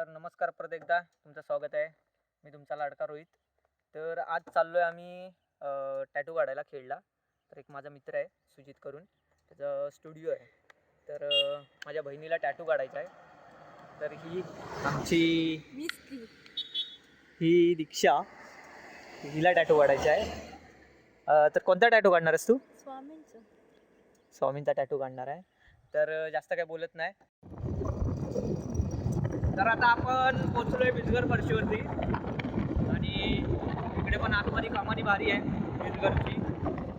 तर नमस्कार, परत एकदा तुमचं स्वागत आहे. मी तुमचा लाडका रोहित. तर आज चाललो आहे आम्ही टॅटू काढायला खेळला. तर एक माझा मित्र आहे सुजित करून, त्याचा स्टुडिओ आहे. तर माझ्या बहिणीला टॅटू काढायचा आहे. तर ही आमची ही दीक्षा, हिला टॅटू काढायचा आहे. तर कोणता टॅटू काढणार आहेस तू? स्वामींचा टॅटू काढणार आहे. तर जास्त काय बोलत नाही. तर आता आपण पोचलोय बिजगर फरशीवरती आणि इकडे पण आतमध्ये कामानी भारी आहे बिजगरची,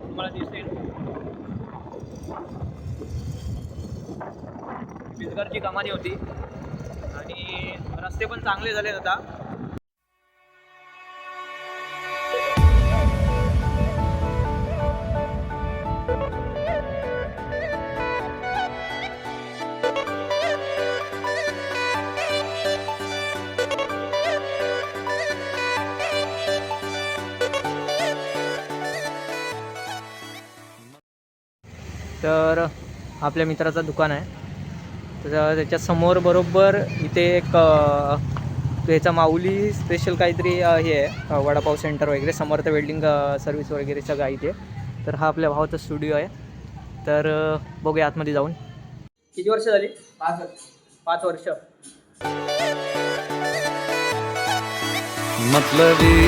तुम्हाला दिसेल. बिजगरची कामानी होती आणि रस्ते पण चांगले झालेत आता. तर आपल्या मित्राचं दुकान आहे, तर त्याच्यासमोर बरोबर इथे एक त्याचा माऊली स्पेशल काहीतरी हे आहे, वडापाव सेंटर वगैरे, समर्थ वेल्डिंग सर्व्हिस वगैरे सगळं इथे. तर हा आपल्या भावाचा स्टुडिओ आहे. तर बघूया आतमध्ये जाऊन. किती वर्ष झाली? 5 वर्ष. मतलबी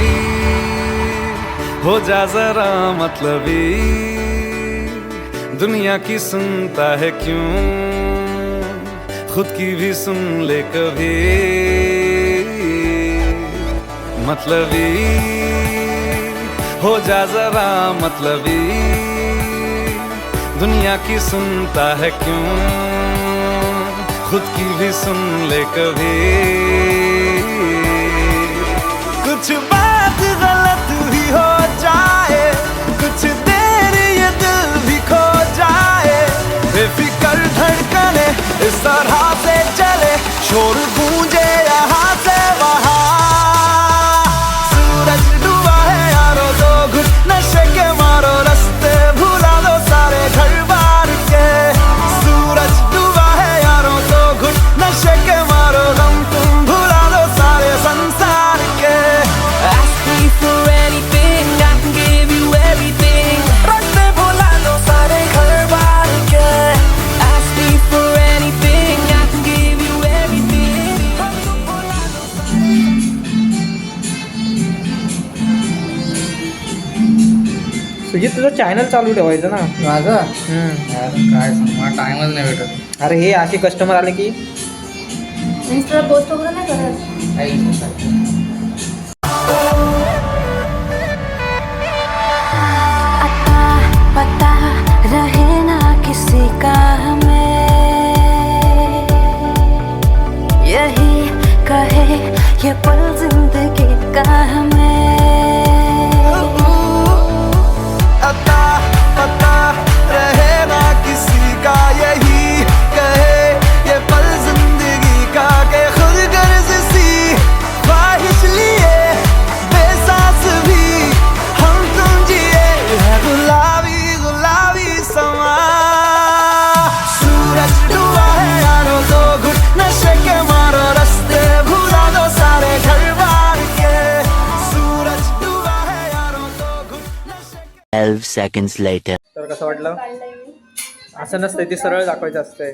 हो जा जरा मतलबी, दुनिया की सुनता है क्यों, खुद की भी सुन ले कभी. मतलबी हो जा जरा मतलबी, दुनिया की सुनता है क्यों, खुद की भी सुन ले कभी. कुछ बात गलत भी हो जाए, कुछ देर ये दिल भी खो जाए, बेफिक्र धड़कने इस तरह से चले, शोर गूंजे यहाँ से वहाँ. सूरज डूबा है यारो, दो घुट नशे के मारो, रास्ते भुला दो सारे घर बार के. सूरज डूबा है यारो, दो घुट नशे के मारो, गम तुम भुला दो सारे संसार के. Ask me for anything, I can give you everything. रास्ते भुला दो सारे घर बार के. Ask me for anything, I can give you everything. Sujit, तुझं चॅनल चालू ठेवायचं ना. माझं काय सांग, मला टाइमच नाही भेटत. अरे हे असे कस्टमर आले की इंस्टाला पोस्ट वगैरे नाही करत. काही पता रहे ना किसी का हमें, यही कहे ये पल जिंदगी का हमें. अता पता रहे ना किसी का, यही कहे ये पल जिंदगी का, के खुद गर्ज सी ख्वाहिश लिए बेसास भी हम तुम जिए है गुलाबी गुलाबी समा. सूरज डूबा है यारो, दो घुट नशे के मारो, रास्ते भुला दो सारे घर बार के. सूरज डूबा है यारो, दो घुट नशे के. 12 seconds later. तर कसं वाटलं? काढलंय मी. असं नसतंय, ते सरळ दाखवायचं असतंय.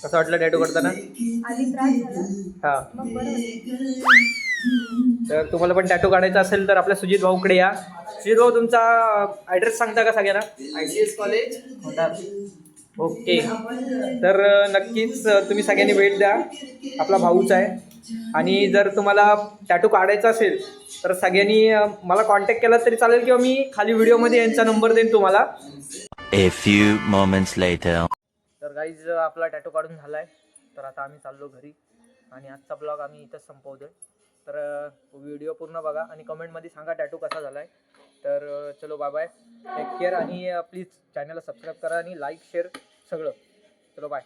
कसं वाटलं टॅटू करताना? आधी त्रास झाला, हा, मग बरं वाटलं. तर तुम्हाला पण टॅटू काढायचा असेल तर आपल्या सुजित भाऊकडे या. सुजित भाऊ, तुमचा ॲड्रेस सांगता का सगळ्यांना? ICS college. ओके. तर नक्कीच तुम्ही सगळ्यांनी भेट द्या, आपला भाऊच आहे. आणि जर तुम्हाला टॅटू काढायचा असेल तर सगळ्यांनी मला कॉन्टॅक्ट केला तरी चालेल, किंवा मी खाली व्हिडिओमध्ये यांचा नंबर देईन तुम्हाला. A few moments later. तर गाईज, आपला टॅटू काढून झाला आहे. तर आता आम्ही चाललो घरी आणि आजचा ब्लॉग आम्ही इथंच संपवतो आहे. तर व्हिडिओ पूर्ण बघा आणि कमेंटमध्ये सांगा टॅटू कसा झाला आहे. तर चलो, बाय बाय, टेक केअर. आणि प्लीज चॅनलला सबस्क्राईब करा आणि लाईक शेअर सगळं. चलो, बाय.